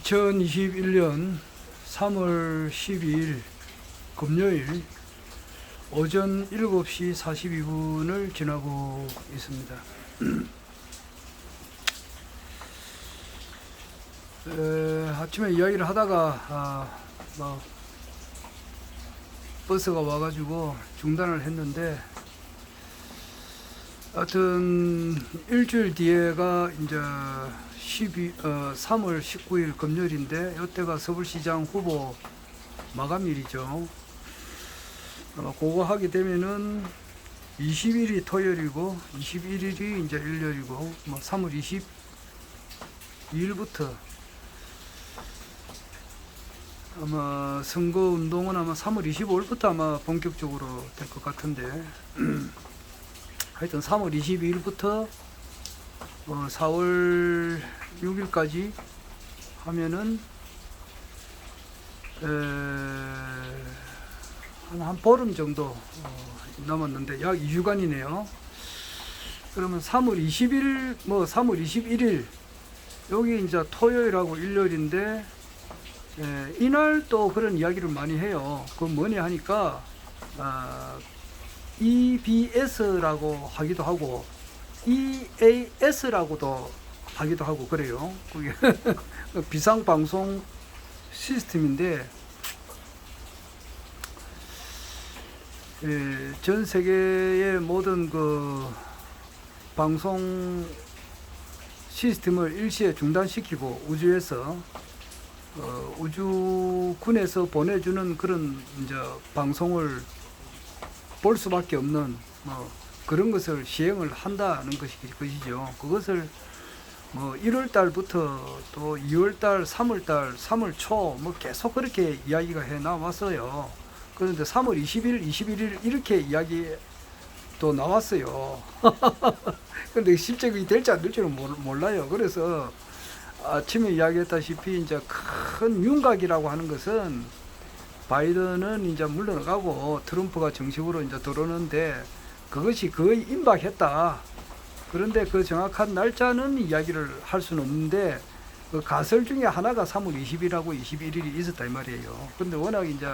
2021년 3월 12일 금요일 오전 7시 42분을 지나고 있습니다. 아침에 이야기를 하다가 버스가 와가지고 중단을 했는데, 하여튼 일주일 뒤에가 이제 3월 19일 금요일인데, 이때가 서울시장 후보 마감일이죠. 그거 하게 되면은 20일이 토요일이고 21일이 이제 일요일이고, 3월 22일부터 아마 선거운동은 아마 3월 25일부터 아마 본격적으로 될 것 같은데, 하여튼 3월 22일부터 4월 6일까지 하면은 한 보름 정도 남았는데 약 2주간이네요. 그러면 3월 20일, 3월 21일 여기 이제 토요일하고 일요일인데, 이날 또 그런 이야기를 많이 해요. 그건 뭐냐 하니까 EBS라고 하기도 하고 EAS라고도 하기도 하고 그래요. 그게 비상방송 시스템인데, 전 세계의 모든 그 방송 시스템을 일시에 중단시키고 우주에서 우주군에서 보내주는 그런 이제 방송을 볼 수밖에 없는 그런 것을 시행을 한다는 것이죠. 그것을 1월 달부터 또 2월 달, 3월 달, 3월 초 계속 그렇게 이야기가 해 나왔어요. 그런데 3월 20일, 21일 이렇게 이야기 또 나왔어요. 그런데 실제로 될지 안 될지는 몰라요. 그래서 아침에 이야기했다시피 이제 큰 윤곽이라고 하는 것은 바이든은 이제 물러나가고 트럼프가 정식으로 이제 들어오는데, 그것이 거의 임박했다. 그런데 그 정확한 날짜는 이야기를 할 수는 없는데, 그 가설 중에 하나가 3월 20일하고 21일이 있었다 이 말이에요. 근데 워낙 이제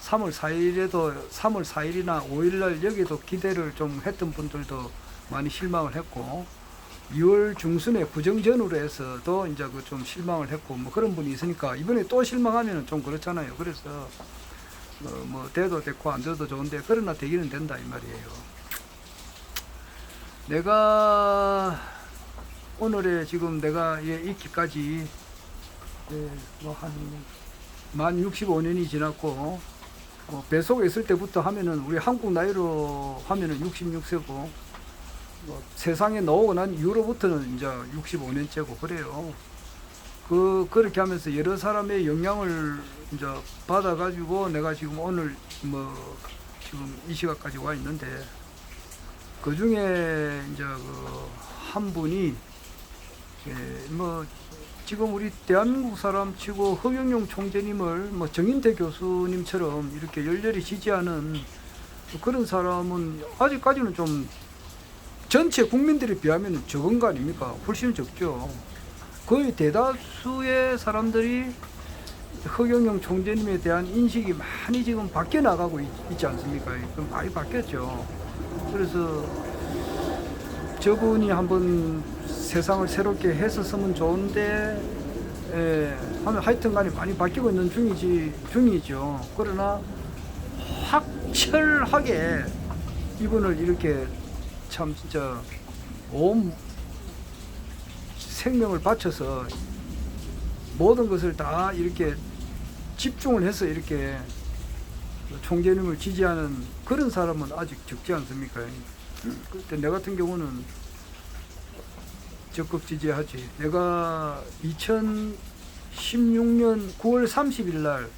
3월 4일에도 3월 4일이나 5일날 여기도 기대를 좀 했던 분들도 많이 실망을 했고, 2월 중순에 구정전으로 해서도 이제 그 좀 실망을 했고, 그런 분이 있으니까 이번에 또 실망하면은 좀 그렇잖아요. 그래서 돼도 됐고 안 돼도 좋은데, 그러나 되기는 된다 이 말이에요. 내가 오늘에 지금 내가 있기까지 만 65년이 지났고, 뱃속에 있을 때부터 하면은 우리 한국 나이로 하면은 66세고, 세상에 나오고 난 이후로부터는 이제 65년째고 그래요. 그렇게 하면서 여러 사람의 영향을 이제 받아가지고 내가 지금 오늘 지금 이 시각까지 와 있는데, 그 중에 이제 한 분이 지금 우리 대한민국 사람 치고 허경영 총재님을 정인태 교수님처럼 이렇게 열렬히 지지하는 그런 사람은 아직까지는 좀 전체 국민들에 비하면 적은 거 아닙니까? 훨씬 적죠. 거의 대다수의 사람들이 허경영 총재님에 대한 인식이 많이 지금 바뀌어 나가고 있지 않습니까? 좀 많이 바뀌었죠. 그래서 저분이 한번 세상을 새롭게 했었으면 좋은데, 하여튼 간에 많이 바뀌고 있는 중이죠. 그러나 확철하게 이분을 이렇게 참 진짜 온 생명을 바쳐서 모든 것을 다 이렇게 집중을 해서 이렇게 총재님을 지지하는 그런 사람은 아직 적지 않습니까? 그때 내 같은 경우는 적극 지지하지. 내가 2016년 9월 30일 날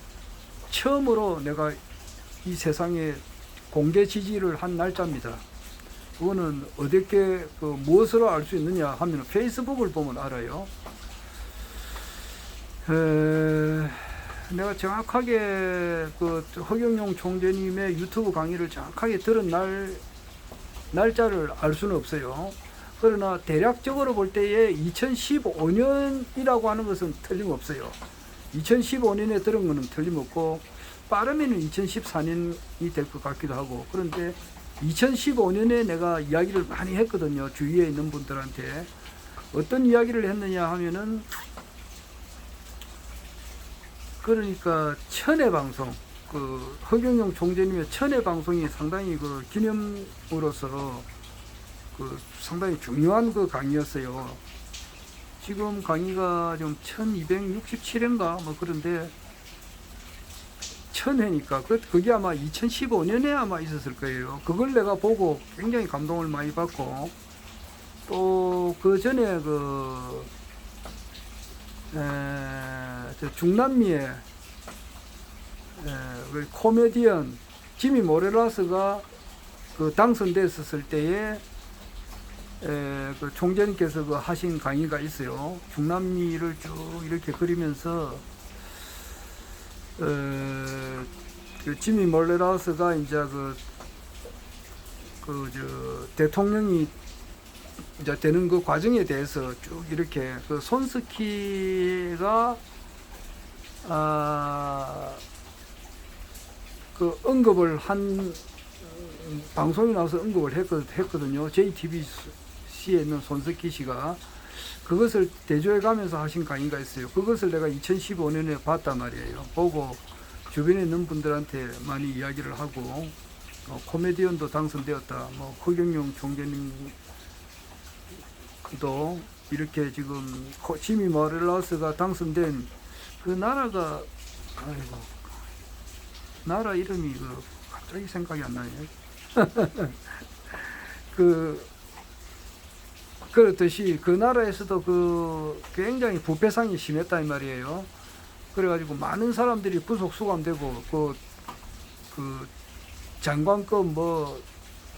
처음으로 내가 이 세상에 공개 지지를 한 날짜입니다. 그거는 어떻게 무엇으로 알 수 있느냐 하면 페이스북을 보면 알아요. 내가 정확하게 허경영 총재님의 유튜브 강의를 정확하게 들은 날짜를 알 수는 없어요. 그러나 대략적으로 볼 때에 2015년이라고 하는 것은 틀림없어요. 2015년에 들은 것은 틀림없고 빠르면 2014년이 될 것 같기도 하고, 그런데 2015년에 내가 이야기를 많이 했거든요. 주위에 있는 분들한테. 어떤 이야기를 했느냐 하면은, 그러니까 천회 방송, 그 허경영 총재님의 천회 방송이 상당히 그 기념으로서 그 상당히 중요한 그 강의였어요. 지금 강의가 좀 1267회인가 뭐 그런데 천회니까 그게 아마 2015년에 아마 있었을 거예요. 그걸 내가 보고 굉장히 감동을 많이 받고, 또 그 전에 저 중남미의 그 코미디언 지미 모레라스가 그 당선됐었을 때에 그 총재님께서 그 하신 강의가 있어요. 중남미를 쭉 이렇게 그리면서 그 지미 모레라스가 이제 대통령이 이제 되는 그 과정에 대해서 쭉 이렇게 그 손스키가 그 언급을 한 방송에 나와서 언급을 했거든요. JTBC에 있는 손석희 씨가 그것을 대조해 가면서 하신 강의가 있어요. 그것을 내가 2015년에 봤단 말이에요. 보고 주변에 있는 분들한테 많이 이야기를 하고, 코미디언도 당선되었다. 뭐 허경영 총재님도 이렇게 지금 지미 모렐라스가 당선된 그 나라가, 아이고, 나라 이름이 갑자기 생각이 안 나네요. 그렇듯이 그 나라에서도 굉장히 부패상이 심했다 이 말이에요. 그래가지고 많은 사람들이 구속 수감되고 그 장관급 뭐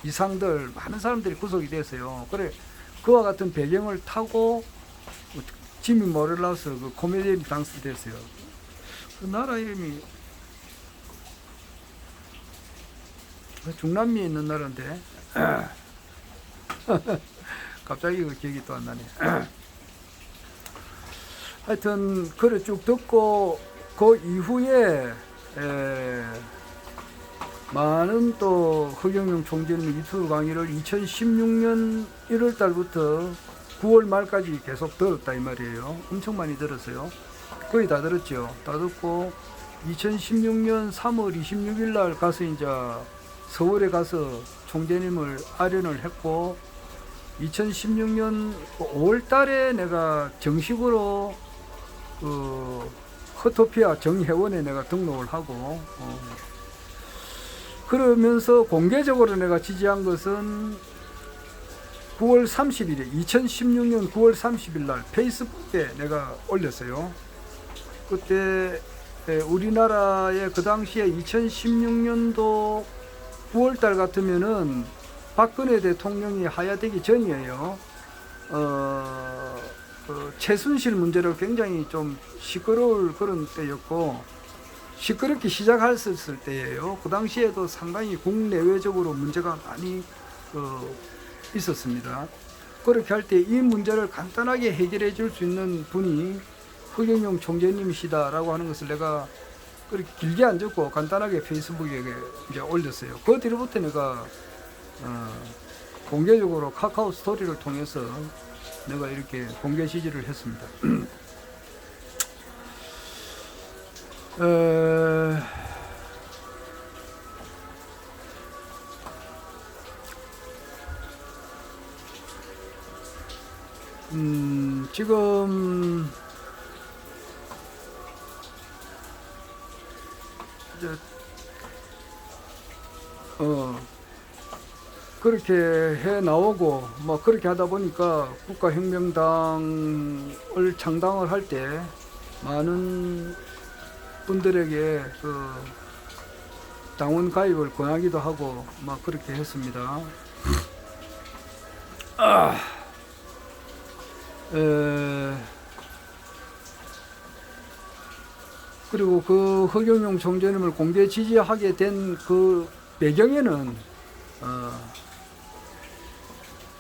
이상들 많은 사람들이 구속이 됐어요. 그래 그와 같은 배경을 타고 지미 모렐라스 그 코미디언이 당선됐어요. 그 나라 이름이 중남미에 있는 나라인데 갑자기 그 기억이 또 안 나네. 하여튼 그걸 쭉 듣고 그 이후에 많은 또 허경영 총재님 유튜브 강의를 2016년 1월 달부터 9월 말까지 계속 들었다 이 말이에요. 엄청 많이 들었어요. 거의 다 들었죠. 다 듣고 2016년 3월 26일 날 가서 이제 서울에 가서 총재님을 아련을 했고, 2016년 5월 달에 내가 정식으로 그 허토피아 정회원에 내가 등록을 하고, 그러면서 공개적으로 내가 지지한 것은 9월 30일에 2016년 9월 30일 날 페이스북에 내가 올렸어요. 그때 우리나라의 그 당시에 2016년도 9월 달 같으면은 박근혜 대통령이 하야되기 전이에요. 최순실 문제로 굉장히 좀 시끄러울 그런 때였고, 시끄럽게 시작했을 때예요. 그 당시에도 상당히 국내외적으로 문제가 많이 있었습니다. 그렇게 할 때 이 문제를 간단하게 해결해 줄 수 있는 분이 허경영 총재님이시다라고 하는 것을 내가 그렇게 길게 안 적고 간단하게 페이스북에 이제 올렸어요. 그 뒤로부터 내가 공개적으로 카카오 스토리를 통해서 내가 이렇게 공개 지지를 했습니다. 지금 그렇게 해 나오고 뭐 그렇게 하다 보니까 국가혁명당을 창당을 할 때 많은 분들에게 그 당원 가입을 권하기도 하고 막 그렇게 했습니다. 그리고 그 허경영 총재님을 공개 지지하게 된 그 배경에는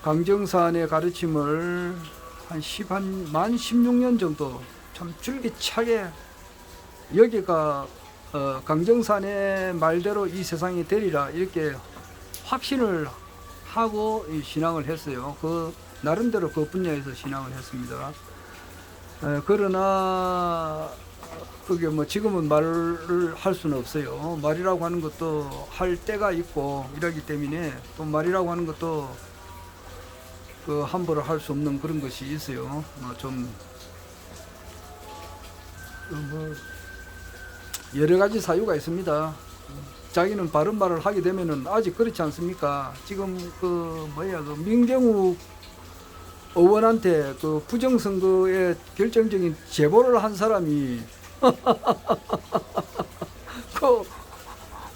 강정산의 가르침을 만 16년 정도 참 줄기차게 여기가 강정산의 말대로 이 세상이 되리라 이렇게 확신을 하고 신앙을 했어요. 그 나름대로 그 분야에서 신앙을 했습니다. 그러나 그게 뭐 지금은 말을 할 수는 없어요. 말이라고 하는 것도 할 때가 있고 이러기 때문에 또 말이라고 하는 것도 그 함부로 할 수 없는 그런 것이 있어요. 뭐 여러 가지 사유가 있습니다. 자기는 바른 말을 하게 되면은 아직 그렇지 않습니까? 지금 그 민경욱 의원한테 그 부정선거에 결정적인 제보를 한 사람이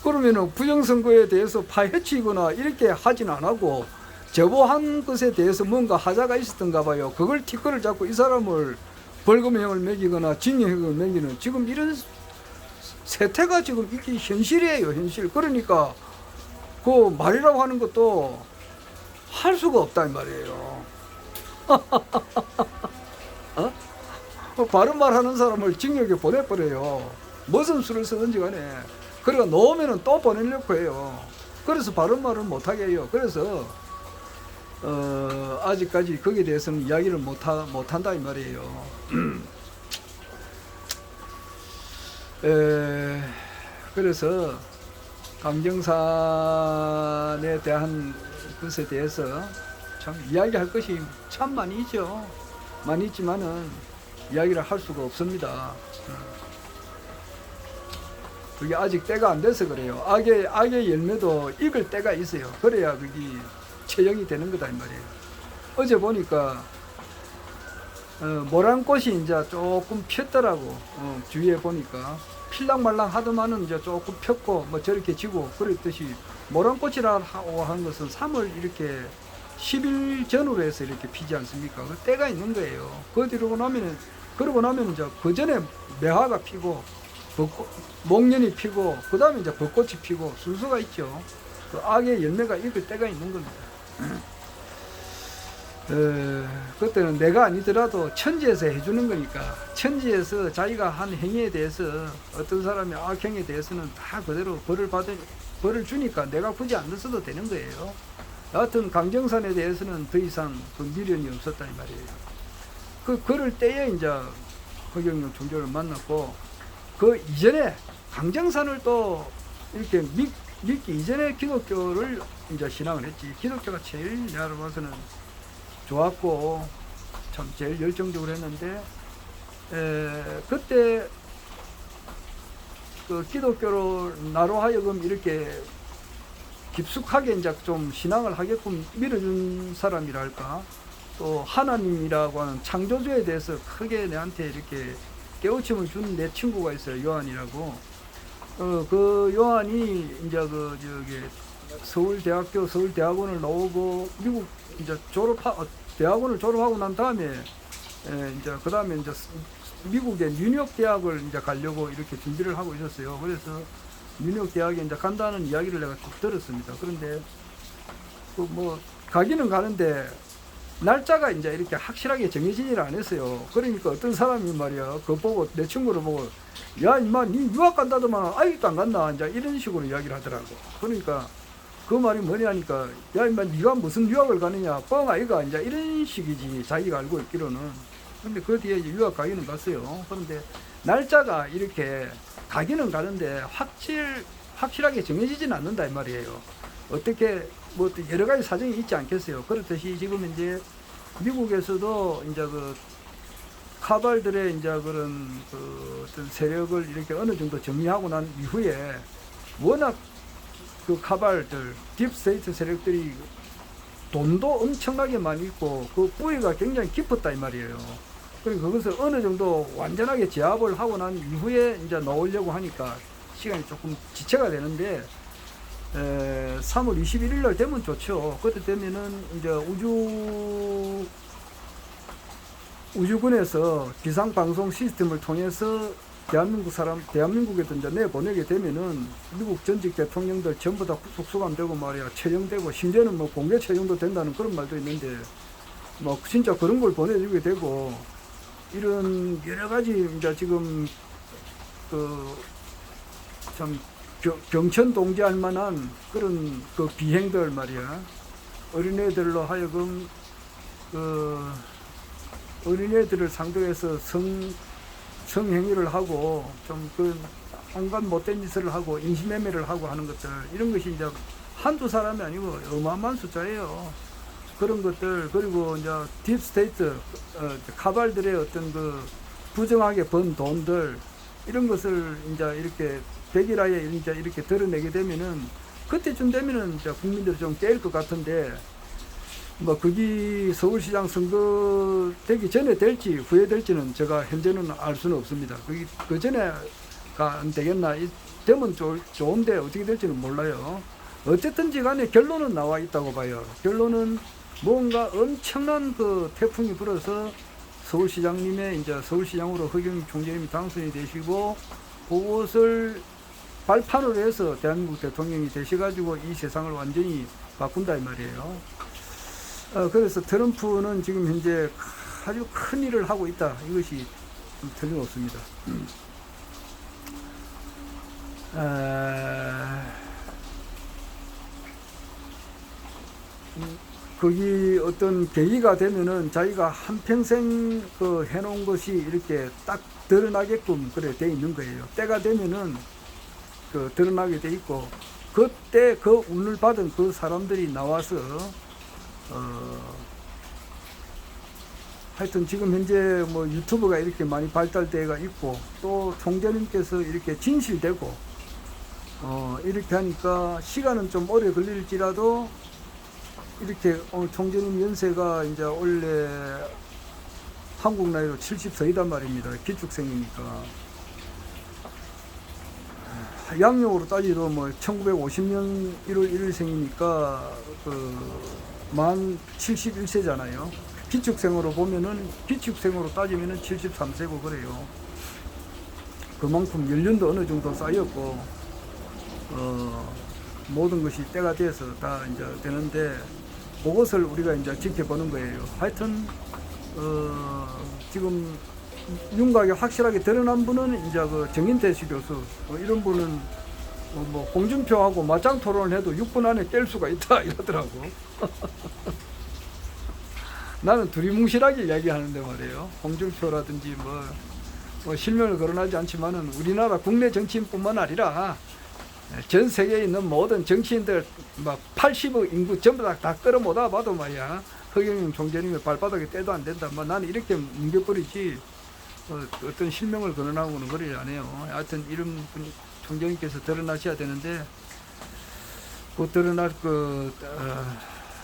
그러면은 부정선거에 대해서 파헤치거나 이렇게 하진 안 하고 제보한 것에 대해서 뭔가 하자가 있었던가 봐요. 그걸 티끌을 잡고 이 사람을 벌금형을 매기거나 징역형을 매기는 지금 이런 세태가 지금 이게 현실이에요, 현실. 그러니까 그 말이라고 하는 것도 할 수가 없다 이 말이에요. 바른 말 하는 사람을 징역에 보내버려요. 무슨 수를 쓰든지 간에. 그러니까 놓으면은 또 보내려고 해요. 그래서 바른 말을 못하게 해요. 그래서 아직까지 거기에 대해서는 이야기를 못한다 이 말이에요. 그래서 강정산에 대한 것에 대해서 참 이야기할 것이 참 많이 있죠. 많이 있지만은 이야기를 할 수가 없습니다. 그게 아직 때가 안 돼서 그래요. 악의 열매도 익을 때가 있어요. 그래야 그게 처형이 되는 거다 이 말이에요. 어제 보니까 모란꽃이 이제 조금 폈더라고. 주위에 보니까 필랑말랑 하더만은 이제 조금 폈고 뭐 저렇게 지고 그랬듯이 모란꽃이라고 하는 것은 3월 이렇게 10일 전후로 해서 이렇게 피지 않습니까? 그 때가 있는 거예요. 그러고 나면 이제 그 전에 매화가 피고 목련이 피고 그 다음에 이제 벚꽃이 피고 순서가 있죠. 그 악의 열매가 익을 때가 있는 겁니다. 그때는 내가 아니더라도 천지에서 해주는 거니까 천지에서 자기가 한 행위에 대해서 어떤 사람의 악행에 대해서는 다 그대로 벌을 주니까 내가 굳이 안 써도 되는 거예요. 여하튼 강정산에 대해서는 더 이상 그 미련이 없었다 이 말이에요. 그럴 때에 이제 허경영 총재를 만났고 그 이전에 강정산을 또 이렇게 믿기 이전에 기독교를 이제 신앙을 했지. 기독교가 제일 내가 봐서는 좋았고 참 제일 열정적으로 했는데 그때 그 기독교로 나로 하여금 이렇게 깊숙하게 이제 좀 신앙을 하게끔 밀어준 사람이랄까, 또 하나님이라고 하는 창조주에 대해서 크게 내한테 이렇게 깨우침을 준 내 친구가 있어요. 요한이라고. 그 요한이 이제 서울대학원을 나오고 미국 이제 대학원을 졸업하고 난 다음에 이제 그 다음에 이제 미국의 뉴욕 대학을 이제 가려고 이렇게 준비를 하고 있었어요. 그래서 뉴욕 대학에 이제 간다는 이야기를 내가 쭉 들었습니다. 그런데 뭐 가기는 가는데 날짜가 이제 이렇게 확실하게 정해지지를 않았어요. 그러니까 어떤 사람이 말이야, 그거 보고 내 친구를 보고 야 임마 니 유학 간다더만 아직도 안 갔나 이제 이런 식으로 이야기를 하더라고. 그러니까 그 말이 뭐냐니까 야 임마 니가 무슨 유학을 가느냐 뻥 아이가 이제 이런 식이지 자기가 알고 있기로는. 근데 그 뒤에 이제 유학 가기는 갔어요. 그런데 날짜가 이렇게 가기는 가는데 확실하게 정해지지는 않는다 이 말이에요. 어떻게 뭐 여러 가지 사정이 있지 않겠어요. 그렇듯이 지금 이제 미국에서도 이제 그 카발들의 이제 그런 그 어떤 세력을 이렇게 어느 정도 정리하고 난 이후에 워낙 그 카발들 딥스테이트 세력들이 돈도 엄청나게 많이 있고 그 뿌리가 굉장히 깊었다 이 말이에요. 그리고 그것을 어느 정도 완전하게 제압을 하고 난 이후에 이제 나오려고 하니까 시간이 조금 지체가 되는데 3월 21일 날 되면 좋죠. 그때 되면은 이제 우주군에서 기상방송 시스템을 통해서 대한민국에도 이제 내보내게 되면은 미국 전직 대통령들 전부 다 구속 수감되고 말이야, 처형되고, 심지어는 뭐 공개 처형도 된다는 그런 말도 있는데, 뭐 진짜 그런 걸 보내주게 되고, 이런 여러 가지 이제 지금 참 병천 동지할 만한 그런 그 비행들 말이야, 어린애들로 하여금 어린애들을 상대로 해서 성행위를 하고 좀 온갖 못된 짓을 하고 인신매매를 하고 하는 것들, 이런 것이 이제 한두 사람이 아니고 어마어마한 숫자예요. 그런 것들, 그리고 이제 딥스테이트 카발들의 어떤 부정하게 번 돈들, 이런 것을 이제 이렇게 백일하에 이제 이렇게 드러내게 되면은, 그때쯤 되면은 이제 국민들이 좀 깨일 것 같은데, 뭐 그게 서울시장 선거 되기 전에 될지 후에 될지는 제가 현재는 알 수는 없습니다. 그게 그 전에가 안 되겠나, 되면 좋은데 어떻게 될지는 몰라요. 어쨌든지 간에 결론은 나와 있다고 봐요. 결론은 뭔가 엄청난 태풍이 불어서 서울시장님의 이제 서울시장으로 허경영 총재님이 당선이 되시고, 그것을 발판으로 해서 대한민국 대통령이 되셔가지고 이 세상을 완전히 바꾼다 이 말이에요. 그래서 트럼프는 지금 현재 아주 큰 일을 하고 있다, 이것이 틀림없습니다. 거기 어떤 계기가 되면은 자기가 한평생 해놓은 것이 이렇게 딱 드러나게끔 그래 돼 있는 거예요. 때가 되면은 드러나게 돼 있고, 그때 그 운을 받은 그 사람들이 나와서 하여튼 지금 현재 뭐 유튜브가 이렇게 많이 발달되어 있고, 또 총재님께서 이렇게 진실되고 이렇게 하니까 시간은 좀 오래 걸릴지라도, 이렇게 총재님 연세가 이제 원래 한국 나이로 70세이단 말입니다. 기축생이니까. 양력으로 따지도 뭐 1950년 1월 1일생이니까 만 71세잖아요. 기축생으로 보면은, 기축생으로 따지면은 73세고 그래요. 그만큼 연륜도 어느 정도 쌓였고, 모든 것이 때가 돼서 다 이제 되는데, 그것을 우리가 이제 지켜보는 거예요. 하여튼, 지금 윤곽이 확실하게 드러난 분은 이제 정인태 씨 교수, 이런 분은 뭐 홍준표하고 맞짱 토론을 해도 6분 안에 깰 수가 있다 이러더라고. 나는 두리뭉실하게 이야기하는데 말이에요. 홍준표라든지 뭐 실명을 거론하지 않지만은 우리나라 국내 정치인뿐만 아니라 전 세계에 있는 모든 정치인들 막 80억 인구 전부 다 끌어모아 봐도 말이야, 허경영 총재님의 발바닥에 때도 안 된다. 나는 이렇게 뭉겨버리지 어떤 실명을 거론하고는 그러지 않아요. 하여튼 이런 분 총재님께서 드러나셔야 되는데, 드러날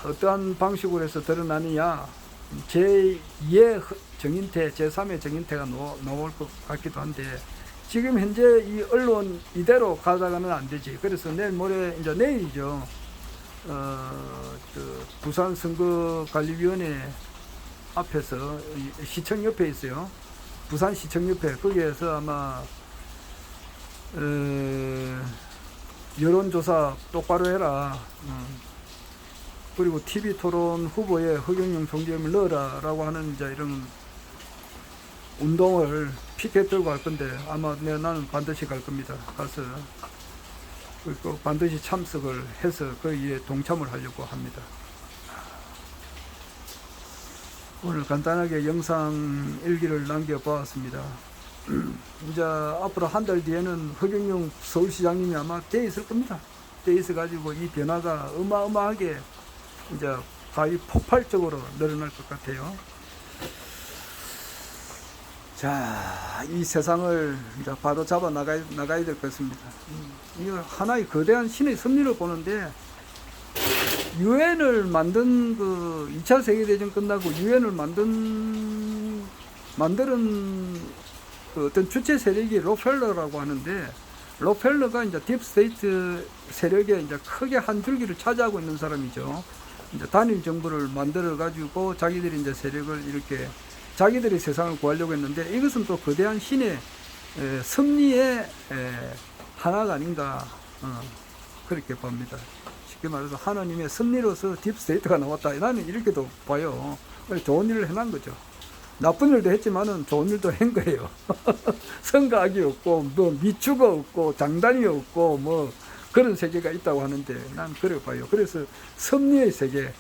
어떠한 방식으로 해서 드러나느냐, 제2의 정인태, 제3의 정인태가 나올 것 같기도 한데, 지금 현재 이 언론 이대로 가다가는 안 되지. 그래서 내일 모레, 이제 내일이죠. 부산 선거관리위원회 앞에서 시청 옆에 있어요. 부산 시청 옆에, 거기에서 아마 여론조사 똑바로 해라, 그리고 TV 토론 후보에 허경영 총재님을 넣어라 라고 하는 이제 이런 운동을 피켓 들고 갈 건데, 아마 나는 반드시 갈 겁니다. 가서 꼭 반드시 참석을 해서 거기에 동참을 하려고 합니다. 오늘 간단하게 영상 일기를 남겨보았습니다. 이제 앞으로 한 달 뒤에는 허경영 서울시장님이 아마 돼 있을 겁니다. 돼 있어 가지고 이 변화가 어마어마하게 이제 거의 폭발적으로 늘어날 것 같아요. 자, 이 세상을 이제 바로 잡아 나가야 될 것 같습니다. 이거 하나의 거대한 신의 섭리를 보는데, 유엔을 만든 2차 세계대전 끝나고 유엔을 만드는 어떤 주체 세력이 록펠러라고 하는데, 록펠러가 이제 딥스테이트 세력에 이제 크게 한 줄기를 차지하고 있는 사람이죠. 이제 단일 정부를 만들어 가지고 자기들이 이제 세력을 이렇게 자기들의 세상을 구하려고 했는데, 이것은 또 거대한 신의 섭리의 하나가 아닌가 그렇게 봅니다. 쉽게 말해서 하나님의 섭리로서 딥스테이트가 나왔다. 나는 이렇게도 봐요. 좋은 일을 해놓은 거죠. 나쁜 일도 했지만은 좋은 일도 한 거예요. 선과 악이 없고 뭐 미추가 없고 장단이 없고 뭐 그런 세계가 있다고 하는데 난 그래 봐요. 그래서 섭리의 세계,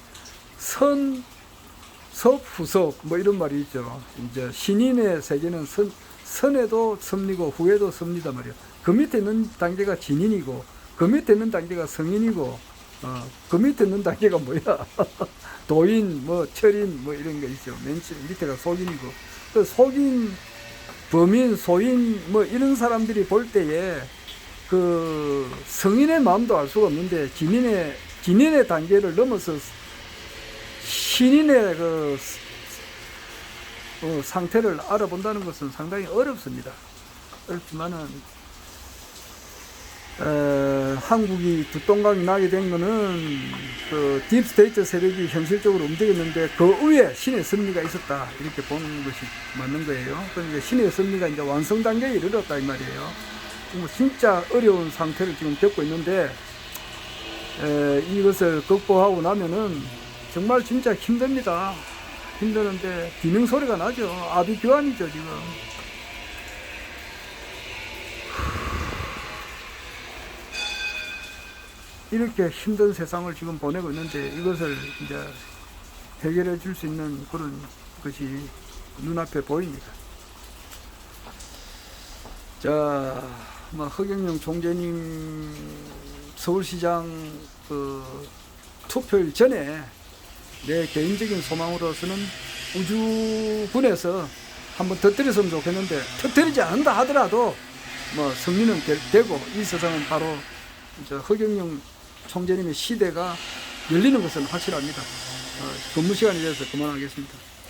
선, 섭, 후섭 뭐 이런 말이 있죠. 이제 신인의 세계는 선에도 섭리고 후에도 섭리다 말이에요. 그 밑에 있는 단계가 진인이고 그 밑에 있는 단계가 성인이고 그 밑에 있는 단계가 뭐야? 도인, 뭐 철인, 뭐 이런 게 있죠. 맨 밑에가 속인이고 그 속인, 범인, 소인 뭐 이런 사람들이 볼 때에 그 성인의 마음도 알 수가 없는데 진인의 단계를 넘어서 신인의 그 상태를 알아본다는 것은 상당히 어렵습니다. 어렵지만은 한국이 두동강이 나게 된 거는 그 딥스테이트 세력이 현실적으로 움직였는데 그 위에 신의 섭리가 있었다 이렇게 보는 것이 맞는 거예요. 그러니까 신의 섭리가 이제 완성 단계에 이르렀다 이 말이에요. 뭐 진짜 어려운 상태를 지금 겪고 있는데 이것을 극복하고 나면은 정말 진짜 힘듭니다. 힘드는데 비명 소리가 나죠. 아비규환이죠 지금. 이렇게 힘든 세상을 지금 보내고 있는데 이것을 이제 해결해 줄 수 있는 그런 것이 눈앞에 보입니다. 자, 허경영 총재님 서울시장 그 투표일 전에 내 개인적인 소망으로서는 우주군에서 한번 터뜨렸으면 좋겠는데 터뜨리지 않는다 하더라도 뭐 승리는 되고 이 세상은 바로 이제 허경영 총재님의 시대가 열리는 것은 확실합니다. 근무 시간이 돼서 그만하겠습니다.